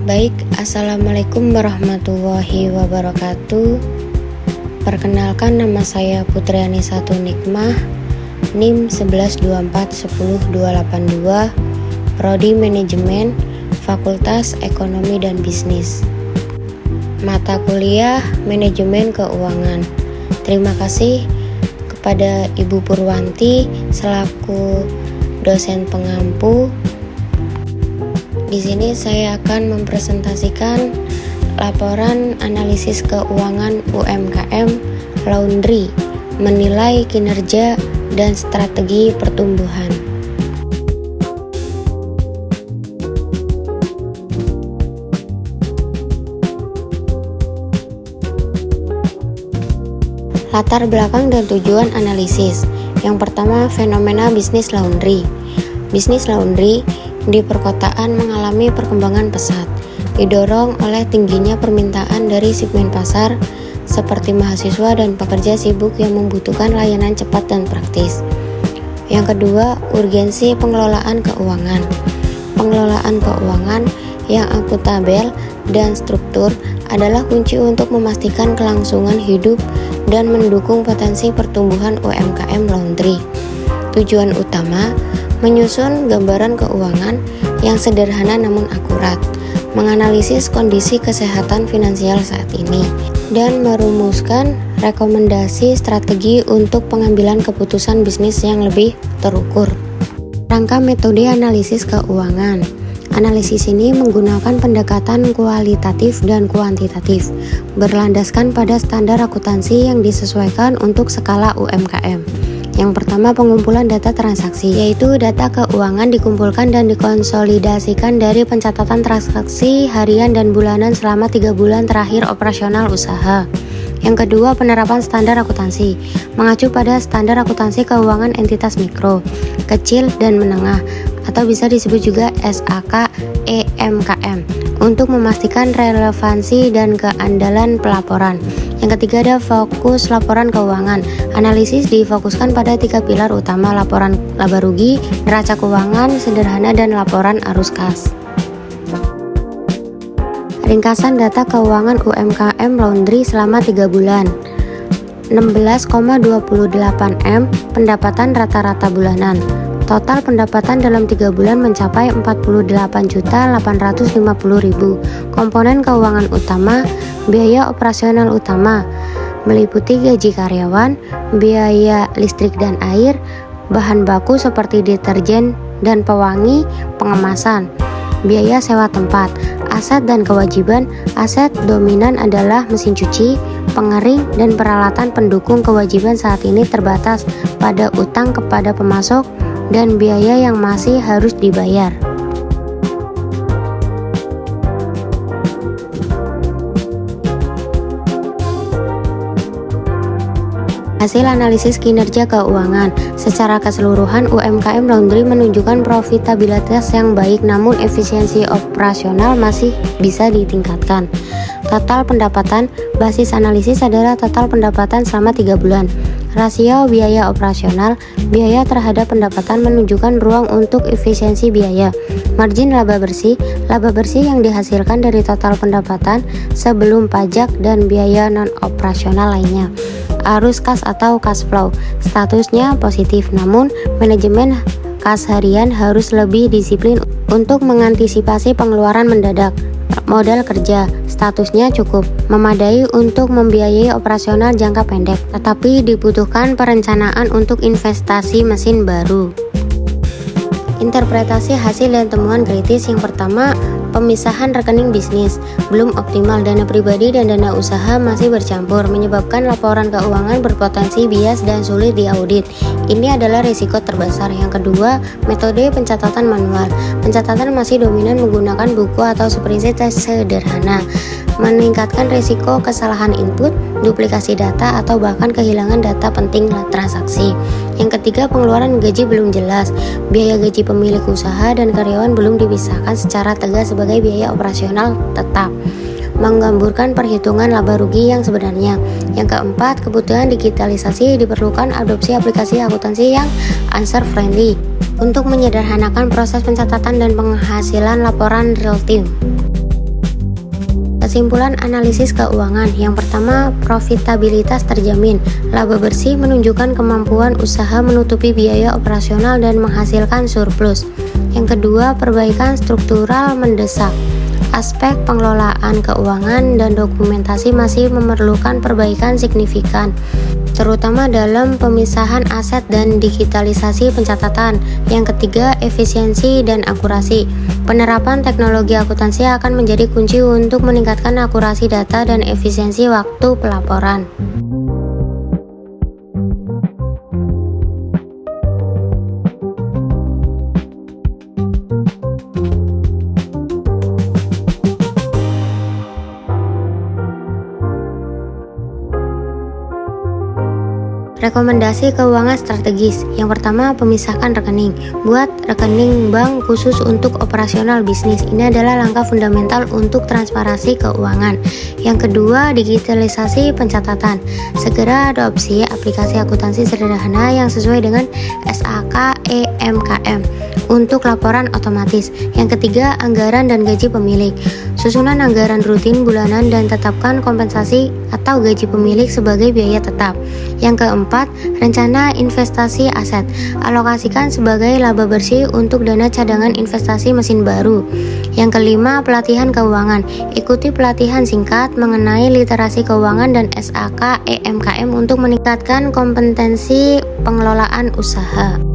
Baik, Assalamualaikum warahmatullahi wabarakatuh. Perkenalkan, nama saya Putri Anisatu Nikmah, NIM 11241082, Prodi Manajemen, Fakultas Ekonomi dan Bisnis. Mata kuliah Manajemen Keuangan. Terima kasih kepada Ibu Purwanti selaku dosen pengampu. Di sini saya akan mempresentasikan laporan analisis keuangan UMKM Laundry, menilai kinerja dan strategi pertumbuhan. Latar belakang dan tujuan analisis. Yang pertama, fenomena bisnis laundry. Bisnis laundry di perkotaan mengalami perkembangan pesat, didorong oleh tingginya permintaan dari segmen pasar seperti mahasiswa dan pekerja sibuk yang membutuhkan layanan cepat dan praktis. Yang kedua, urgensi pengelolaan keuangan. Pengelolaan keuangan yang akuntabel dan struktur adalah kunci untuk memastikan kelangsungan hidup dan mendukung potensi pertumbuhan UMKM laundry. Tujuan utama, menyusun gambaran keuangan yang sederhana namun akurat, menganalisis kondisi kesehatan finansial saat ini, dan merumuskan rekomendasi strategi untuk pengambilan keputusan bisnis yang lebih terukur. Rangka metode analisis keuangan. Analisis ini menggunakan pendekatan kualitatif dan kuantitatif, berlandaskan pada standar akuntansi yang disesuaikan untuk skala UMKM. Yang pertama, pengumpulan data transaksi, yaitu data keuangan dikumpulkan dan dikonsolidasikan dari pencatatan transaksi harian dan bulanan selama 3 bulan terakhir operasional usaha. Yang kedua, penerapan standar akuntansi, mengacu pada standar akuntansi keuangan entitas mikro, kecil, dan menengah, atau bisa disebut juga SAK EMKM, untuk memastikan relevansi dan keandalan pelaporan. Yang ketiga, ada fokus laporan keuangan. Analisis difokuskan pada 3 pilar utama: laporan laba rugi, neraca keuangan sederhana, dan laporan arus kas. Ringkasan data keuangan UMKM Laundry selama 3 bulan. 16,28 M pendapatan rata-rata bulanan. Total pendapatan dalam 3 bulan mencapai 48.850.000. Komponen keuangan utama, biaya operasional utama, meliputi gaji karyawan, biaya listrik dan air, bahan baku seperti deterjen dan pewangi, pengemasan, biaya sewa tempat, aset dan kewajiban. Aset dominan adalah mesin cuci, pengering, dan peralatan pendukung. Kewajiban saat ini terbatas pada utang kepada pemasok dan biaya yang masih harus dibayar. Hasil analisis kinerja keuangan. Secara keseluruhan, UMKM Laundry menunjukkan profitabilitas yang baik, namun efisiensi operasional masih bisa ditingkatkan. Total pendapatan. Basis analisis adalah total pendapatan selama 3 bulan. Rasio biaya operasional, biaya terhadap pendapatan menunjukkan ruang untuk efisiensi biaya. Margin laba bersih yang dihasilkan dari total pendapatan sebelum pajak dan biaya non-operasional lainnya. Arus kas atau cash flow, statusnya positif, namun manajemen kas harian harus lebih disiplin untuk mengantisipasi pengeluaran mendadak. Modal kerja, statusnya cukup, memadai untuk membiayai operasional jangka pendek, tetapi dibutuhkan perencanaan untuk investasi mesin baru. Interpretasi hasil dan temuan kritis. Yang pertama, pemisahan rekening bisnis belum optimal. Dana pribadi dan dana usaha masih bercampur, menyebabkan laporan keuangan berpotensi bias dan sulit diaudit. Ini adalah risiko terbesar. Yang kedua, metode pencatatan manual. Pencatatan masih dominan menggunakan buku atau spreadsheet sederhana, meningkatkan risiko kesalahan input, duplikasi data, atau bahkan kehilangan data penting transaksi. Yang ketiga, pengeluaran gaji belum jelas. Biaya gaji pemilik usaha dan karyawan belum dipisahkan secara tegas sebagai biaya operasional tetap, menggamburkan perhitungan laba rugi yang sebenarnya. Yang keempat, kebutuhan digitalisasi. Diperlukan adopsi aplikasi akuntansi yang user friendly untuk menyederhanakan proses pencatatan dan penghasilan laporan real time. Kesimpulan analisis keuangan. Yang pertama, profitabilitas terjamin. Laba bersih menunjukkan kemampuan usaha menutupi biaya operasional dan menghasilkan surplus. Yang kedua, perbaikan struktural mendesak. Aspek pengelolaan keuangan dan dokumentasi masih memerlukan perbaikan signifikan, terutama dalam pemisahan aset dan digitalisasi pencatatan. Yang ketiga, efisiensi dan akurasi. Penerapan teknologi akuntansi akan menjadi kunci untuk meningkatkan akurasi data dan efisiensi waktu pelaporan. Rekomendasi keuangan strategis. Yang pertama, pemisahkan rekening. Buat rekening bank khusus untuk operasional bisnis. Ini adalah langkah fundamental untuk transparansi keuangan. Yang kedua, digitalisasi pencatatan. Segera adopsi aplikasi akuntansi sederhana yang sesuai dengan SAK EMKM untuk laporan otomatis. Yang ketiga, anggaran dan gaji pemilik. Susunan anggaran rutin bulanan dan tetapkan kompensasi atau gaji pemilik sebagai biaya tetap. Yang keempat, rencana investasi aset. Alokasikan sebagai laba bersih untuk dana cadangan investasi mesin baru. Yang kelima, pelatihan keuangan. Ikuti pelatihan singkat mengenai literasi keuangan dan SAK EMKM untuk meningkatkan kompetensi pengelolaan usaha.